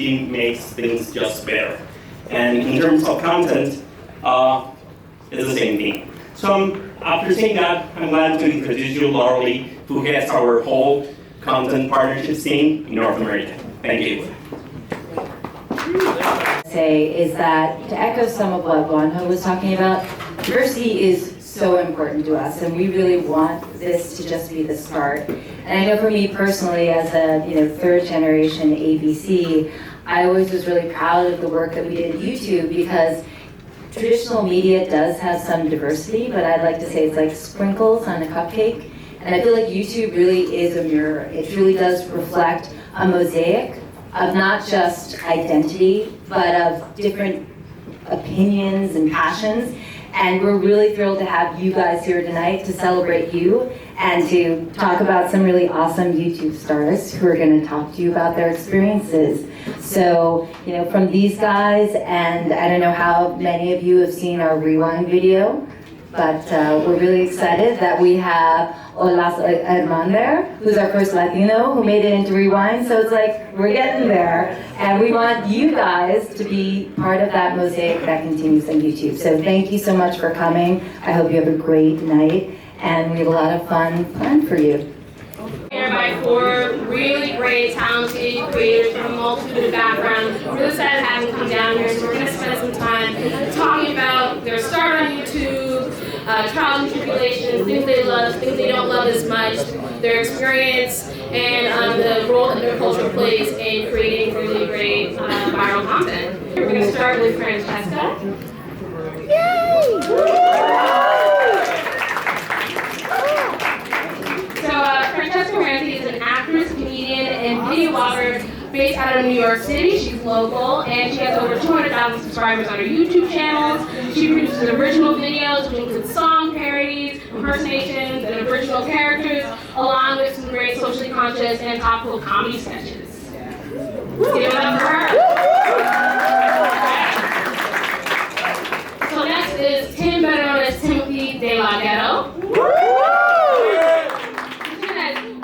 community makes things just better. And in terms of content, it's the same thing. So after saying that, I'm glad to introduce you Laurelie, who heads our whole content partnerships team in North America. Thank you. Say is that to echo some of what Juanjo was talking about, diversity is so important to us, and we really want this to just be the start. And I know for me personally, as a third generation ABC, I always was really proud of the work that we did at YouTube, because traditional media does have some diversity, but I'd like to say it's like sprinkles on a cupcake. And I feel like YouTube really is a mirror. It really does reflect a mosaic of not just identity, but of different opinions and passions. And we're really thrilled to have you guys here tonight to celebrate you and to talk about some really awesome YouTube stars who are going to talk to you about their experiences. So, from these guys, and I don't know how many of you have seen our Rewind video, but we're really excited that we have Olas Hermander, who's our first Latino who made it into Rewind. So it's like, we're getting there. And we want you guys to be part of that mosaic that continues on YouTube. So thank you so much for coming. I hope you have a great night. And we have a lot of fun planned for you. Here by 4 really great, talented creators from a multitude of backgrounds. We're really excited to have them come down here, so we're going to spend some time talking about their start on YouTube, trials and tribulations, things they love, things they don't love as much, their experience, and the role that their culture plays in creating really great viral content. We're going to start with Francesca. Francesca is an actress, comedian, and videographer based out of New York City. She's local, and she has over 200,000 subscribers on her YouTube channels. She produces original videos, which include song parodies, impersonations, and original characters, along with some great socially conscious and topical comedy sketches. Give it up for her. So next is Tim, better known as Timothy Delaghetto.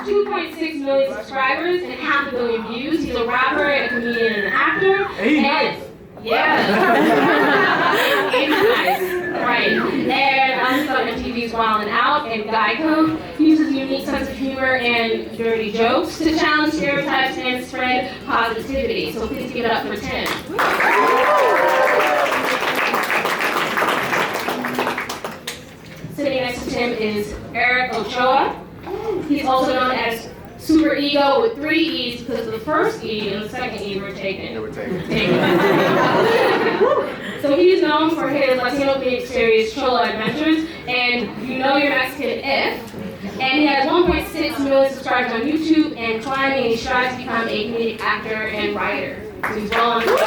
2.6 million subscribers and 500 million views. He's a rapper, a comedian, and an actor. And yeah, nice, right? And he's on MTV's Wild and Out and Delaghetto. He uses a unique sense of humor and dirty jokes to challenge stereotypes and spread positivity. So please give it up for Tim. Sitting next to Tim is Eric Ochoa. He's also known as Supereeego with 3 E's because the first E and the second E were taken. So he's known for his Latino themed series Chola Adventures and You Know You're Mexican If. And he has 1.6 million subscribers on YouTube and climbing, and he strives to become a comedic actor and writer. So he's well on his way.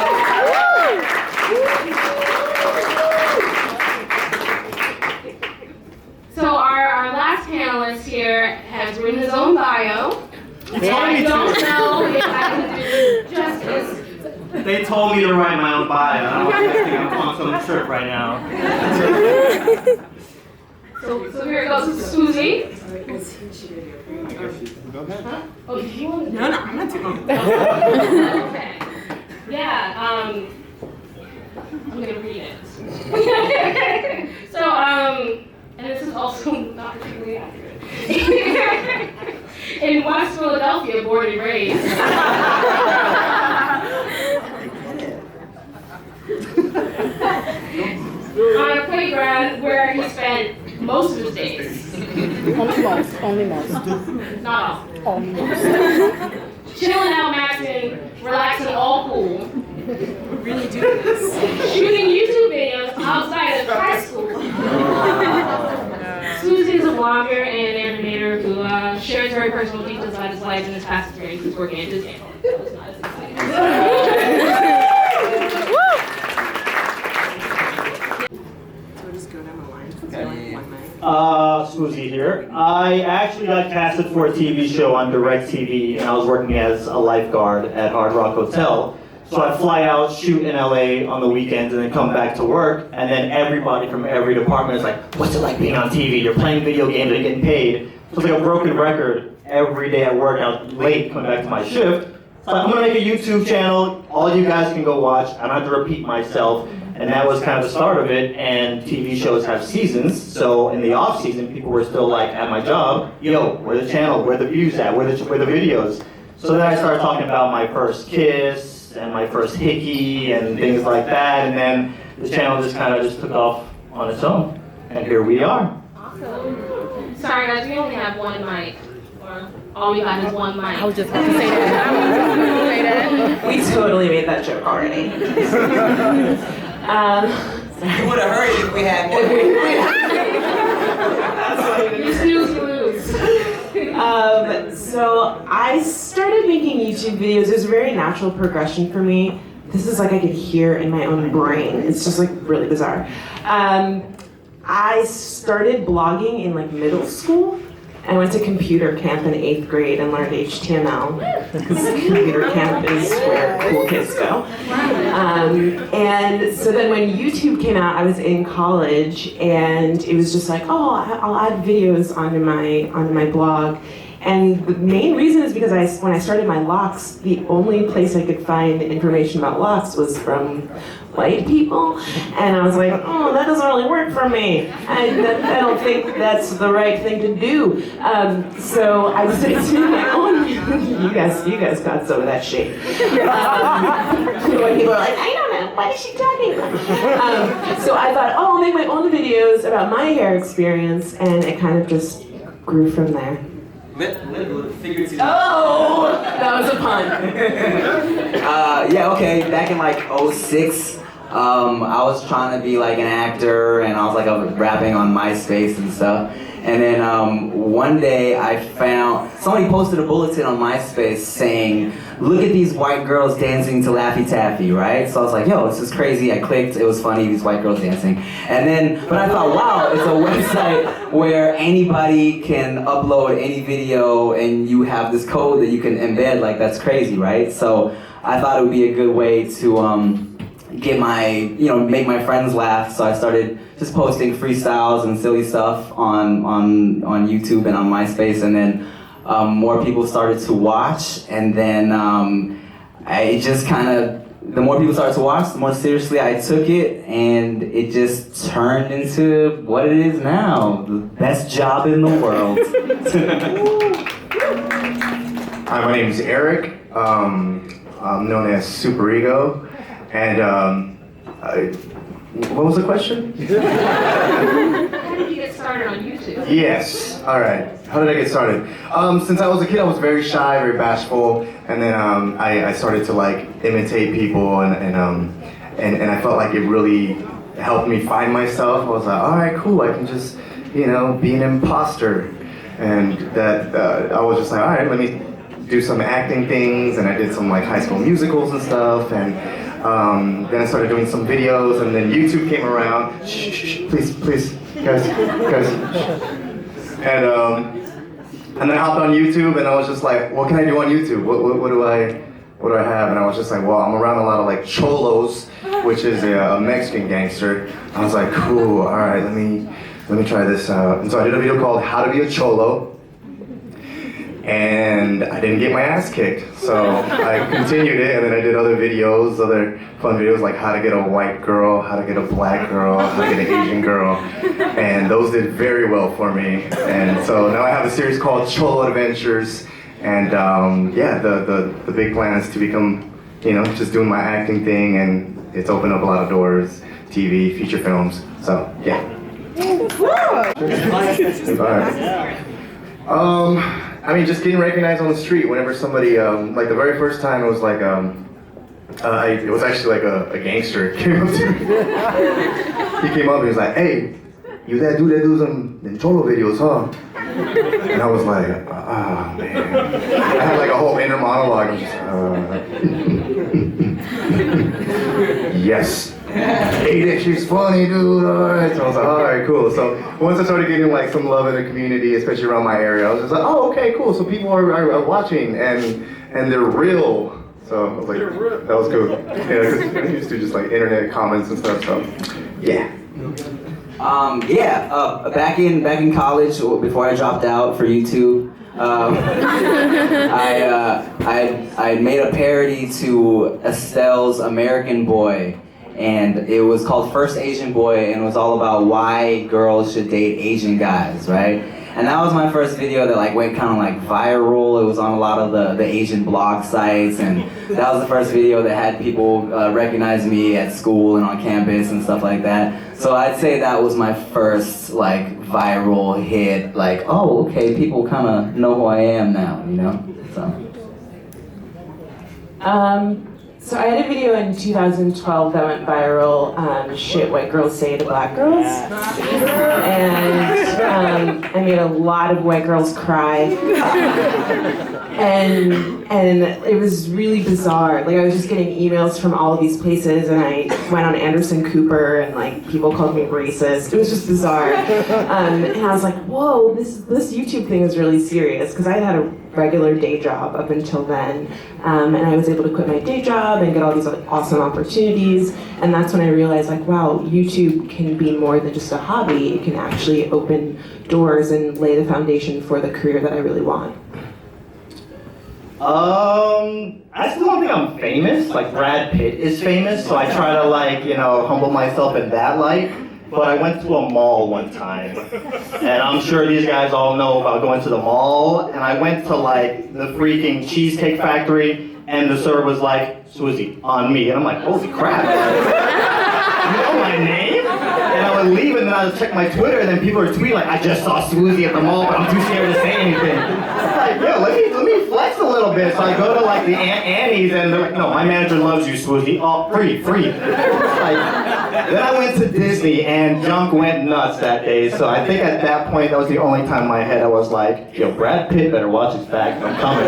So our last panelist here has written his own bio. And I don't know if I can do justice. They told me to write my own bio. I don't think I'm on some trip right now. So here it goes to Swoozie. Go ahead. Huh? Oh, you want to? No, I'm not doing Okay. Yeah, I'm going to read it. So, and this is also not particularly accurate. In West Philadelphia, born and raised. On a playground where he spent most of his days. Only most. Not all. Only most. Chilling out, maxing, relaxing, all cool. Really do this. Shooting YouTube videos outside of high school. Swoozie is a blogger and animator who shares very personal details about his life and his past experiences working at Disney. That was not as exciting. So just go down the line. Swoozie here. I actually got casted for a TV show on DirecTV, and I was working as a lifeguard at Hard Rock Hotel. So I'd fly out, shoot in LA on the weekends, and then come back to work, and then everybody from every department is like, what's it like being on TV? You're playing video games and getting paid. So it's like a broken record. Every day at work, I was late coming back to my shift. So I'm gonna make a YouTube channel, all you guys can go watch, I don't have to repeat myself. And that was kind of the start of it, and TV shows have seasons, so in the off season, people were still like, at my job, yo, where the channel, where the views at, where the videos? So then I started talking about my first kiss, and my first hickey, and things like that, and then the channel just kind of just took off on its own, and here we are. Awesome. Sorry guys, we only have one mic. Or all we got is one mic. I was just about to say that. I was just about to say that. We totally made that joke already. You would have heard it if we had more. You snooze, you lose. So I started making YouTube videos. It was a very natural progression for me. This is like I could hear in my own brain. It's just like really bizarre. I started blogging in like middle school. I went to computer camp in 8th grade and learned HTML because computer camp is where cool kids go. And so then when YouTube came out, I was in college and it was just like, oh, I'll add videos onto my blog. And the main reason is because when I started my locks, the only place I could find information about locks was from white people. And I was like, oh, that doesn't really work for me. I don't think that's the right thing to do. So I decided to do my own. You guys got some of that shit. When people are like, I don't know, what is she talking about? So I thought, oh, I'll make my own videos about my hair experience, and it kind of just grew from there. Figuratively. Oh, that was a pun. Yeah, okay, back in like 06, I was trying to be like an actor, and I was like rapping on MySpace and stuff. And then one day I found, somebody posted a bulletin on MySpace saying, look at these white girls dancing to Laffy Taffy, right? So I was like, yo, this is crazy. I clicked, it was funny, these white girls dancing. And then, but I thought, wow, it's a website where anybody can upload any video and you have this code that you can embed, like that's crazy, right? So I thought it would be a good way to get make my friends laugh. So I started just posting freestyles and silly stuff on YouTube and on MySpace, and then more people started to watch, and then I just kind of, the more people started to watch, the more seriously I took it, and it just turned into what it is now, the best job in the world. Hi, my name is Eric. I'm known as Supereeego, and what was the question? How did you get started on YouTube? Yes. All right. How did I get started? Since I was a kid, I was very shy, very bashful, and then I started to like imitate people, and I felt like it really helped me find myself. I was like, all right, cool. I can just, be an imposter, and that I was just like, all right, let me do some acting things, and I did some like high school musicals and stuff, and then I started doing some videos, and then YouTube came around. Shh, please, guys. And then I hopped on YouTube, and I was just like, what can I do on YouTube? What do I have? And I was just like, well, I'm around a lot of like cholos, which is a Mexican gangster. I was like, cool, all right, let me try this out. And so I did a video called How to Be a Cholo. And I didn't get my ass kicked, so I continued it, and then I did other videos, other fun videos like how to get a white girl, how to get a black girl, how to get an Asian girl, and those did very well for me. And so now I have a series called Cholo Adventures, and the big plan is to become, just doing my acting thing, and it's opened up a lot of doors, TV, feature films, so yeah. All right. Just getting recognized on the street whenever somebody, like the very first time it was like, it was actually like a gangster came up to me. He came up and he was like, hey, you that dude that does them Cholo videos, huh? And I was like, ah, man. I had like a whole inner monologue. I'm just, yes. Hey, that shit's funny, dude. All right. So I was like, all right, cool. So once I started getting like some love in the community, especially around my area, I was just like, oh, okay, cool. So people are watching and they're real. So I was like, that was cool. Yeah, 'cause I used to just like internet comments and stuff. So yeah. Back in college, before I dropped out for YouTube, I made a parody to Estelle's American Boy, and it was called First Asian Boy, and it was all about why girls should date Asian guys, right? And that was my first video that like went kind of like viral. It was on a lot of the Asian blog sites, and that was the first video that had people recognize me at school and on campus and stuff like that. So I'd say that was my first like viral hit. Like, oh, okay, people kind of know who I am now, you know. So I had a video in 2012 that went viral, shit white girls say to black girls. And I made a lot of white girls cry. And it was really bizarre. Like I was just getting emails from all of these places, and I went on Anderson Cooper, and like people called me racist. It was just bizarre. And I was like, whoa, this YouTube thing is really serious, because I had a regular day job up until then, and I was able to quit my day job and get all these awesome opportunities. And that's when I realized, like, wow, YouTube can be more than just a hobby. It can actually open doors and lay the foundation for the career that I really want. I still don't think I'm famous. Like Brad Pitt is famous, so I try to like, humble myself in that light. But I went to a mall one time, and I'm sure these guys all know about going to the mall, and I went to like the freaking Cheesecake Factory, and the server was like, Swoozie, on me. And I'm like, holy crap. You know my name? And I would leave, and then I would check my Twitter, and then people would tweet like, I just saw Swoozie at the mall, but I'm too scared to say anything. I'm like, yo, let me flex a little bit. So I go to like the Aunt Annie's, and they're like, no, my manager loves you, Swoozie. Oh, free. Then I went to Disney, and junk went nuts that day. So I think at that point, that was the only time in my head I was like, yo, Brad Pitt better watch his back. I'm coming.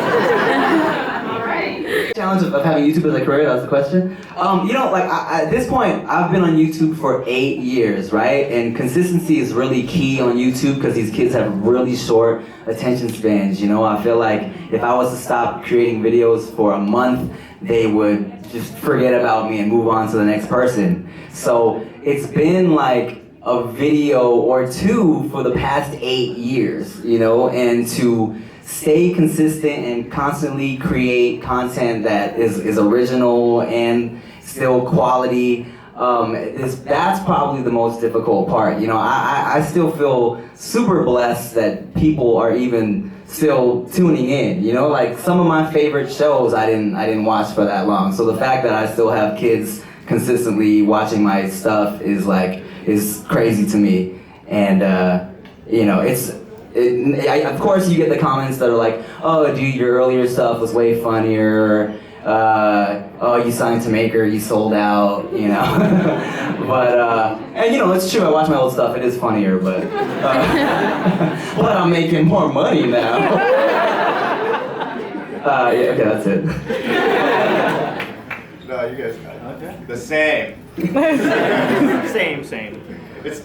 Challenge of having YouTube as a career, that was the question. At this point, I've been on YouTube for 8 years, right? And consistency is really key on YouTube because these kids have really short attention spans, I feel like if I was to stop creating videos for a month, they would just forget about me and move on to the next person. So it's been like a video or two for the past 8 years, and to stay consistent and constantly create content that is original and still quality. That's probably the most difficult part. I still feel super blessed that people are even still tuning in. Like some of my favorite shows I didn't watch for that long. So the fact that I still have kids consistently watching my stuff is crazy to me. And of course you get the comments that are like, oh dude, your earlier stuff was way funnier, oh you signed to Maker, you sold out, but and it's true, I watch my old stuff, it is funnier, but but I'm making more money now. Yeah, okay, that's it. No, you guys got it. The same. Same. It's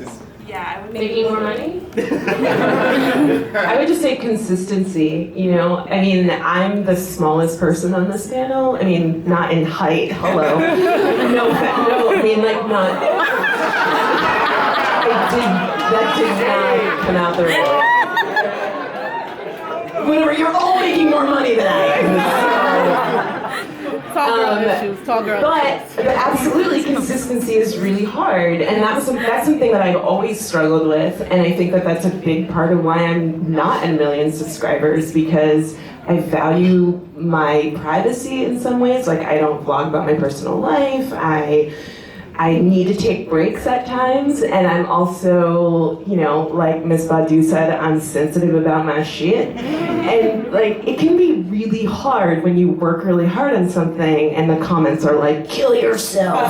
Yeah, I would Making more money? I would just say consistency, I'm the smallest person on this panel. Not in height, hello. Not. That did not come out the right. Whatever, you're all making more money than I am. Tall girl issues, tall girl issues. But absolutely, consistency is really hard, and that's something that I've always struggled with, and I think that that's a big part of why I'm not at 1 million subscribers, because I value my privacy in some ways. Like, I don't vlog about my personal life. I need to take breaks at times, and I'm also, like Miss Badu said, I'm sensitive about my shit. And it can be really hard when you work really hard on something and the comments are like, kill yourself.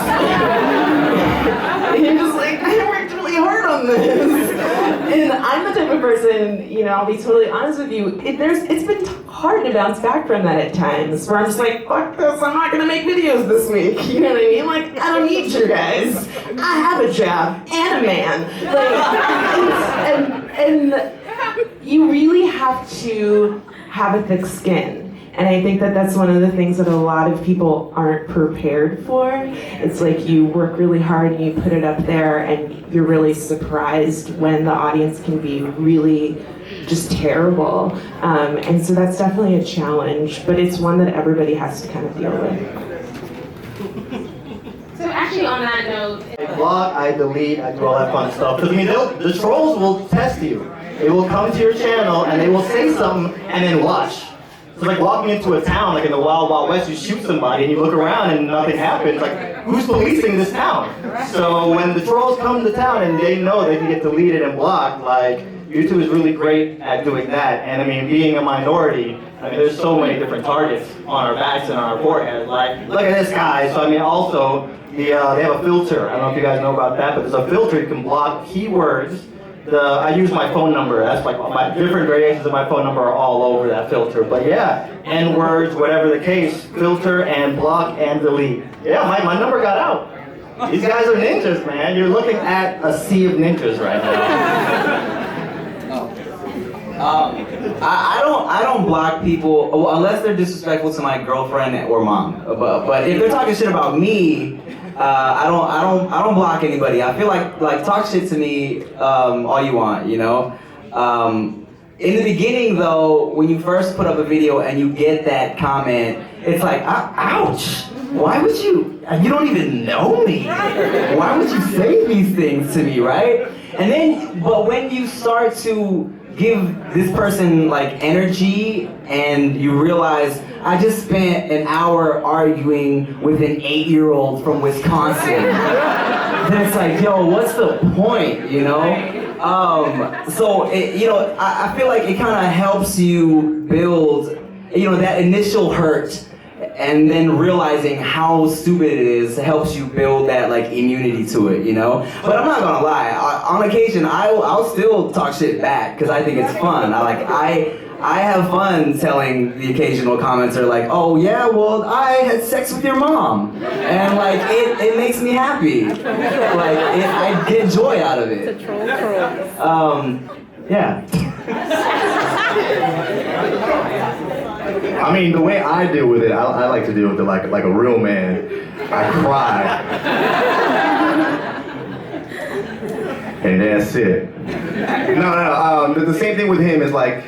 And you're just like, I worked really hard on this. And I'm the type of person, I'll be totally honest with you, it's been hard to bounce back from that at times, where I'm just like, fuck this, I'm not gonna make videos this week. You know what I mean? Like, I don't need you guys. I have a job and a man. And you really have to have a thick skin. And I think that that's one of the things that a lot of people aren't prepared for. It's like you work really hard and you put it up there and you're really surprised when the audience can be really just terrible. And so that's definitely a challenge, but it's one that everybody has to kind of deal with. So actually on that note, I block, I delete, I do all that fun stuff. Because I mean, the trolls will test you. They will come to your channel and they will say something and then watch. It's like walking into a town, like in the Wild Wild West, you shoot somebody and you look around and nothing happens. Like, who's policing this town? So when the trolls come to town and they know they can get deleted and blocked, like, YouTube is really great at doing that. And I mean, being a minority, I mean, there's so many different targets on our backs and on our foreheads. Like, look at this guy. So I mean, also, they have a filter. I don't know if you guys know about that, but there's a filter you can block keywords. I use my phone number. That's like my different variations of my phone number are all over that filter. But yeah, N-words, whatever the case, filter and block and delete. Yeah, my number got out. These guys are ninjas, man. You're looking at a sea of ninjas right now. I don't block people unless they're disrespectful to my girlfriend or mom. But if they're talking shit about me, I don't block anybody. I feel like talk shit to me all you want, you know. In the beginning though, when you first put up a video and you get that comment, it's like, ouch. Why would you don't even know me. Why would you say these things to me, right? And then, but when you start to give this person like energy and you realize I just spent an hour arguing with an 8-year-old from Wisconsin, then it's like, yo, what's the point, you know? So I feel like it kind of helps you build, that initial hurt, and then realizing how stupid it is helps you build that like immunity to it, you know? But I'm not gonna lie, on occasion I'll still talk shit back because I think it's fun. I have fun telling the occasional commenter like, oh yeah, well I had sex with your mom. And like it makes me happy. Like I get joy out of it. It's a troll. Yeah. I mean, the way I deal with it, I like to deal with it like a real man. I cry. And that's it. No. The same thing with him is like,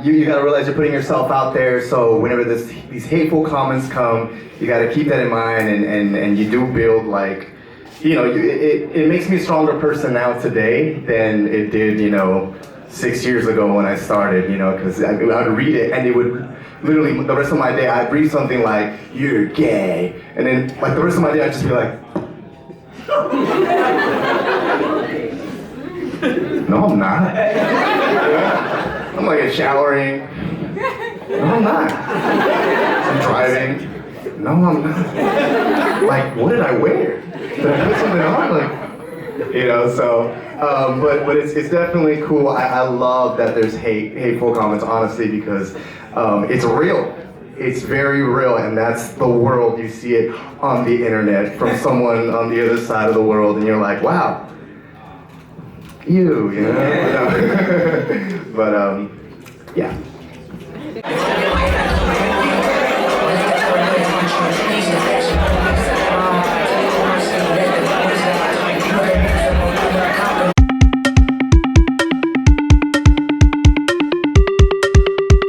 you gotta realize you're putting yourself out there, so whenever these hateful comments come, you gotta keep that in mind, and you do build like, it makes me a stronger person now today than it did, 6 years ago when I started, because I would read it and it would literally, the rest of my day, I'd read something like, you're gay, and then like the rest of my day I'd just be like, no I'm not. I'm like showering, no I'm not. I'm driving, no I'm not. Like, what did I wear? Did I put something on? Like, so, but it's definitely cool. I love that there's hateful comments, honestly, because it's real. It's very real, and that's the world. You see it on the internet from someone on the other side of the world, and you're like, wow, you know? But, yeah.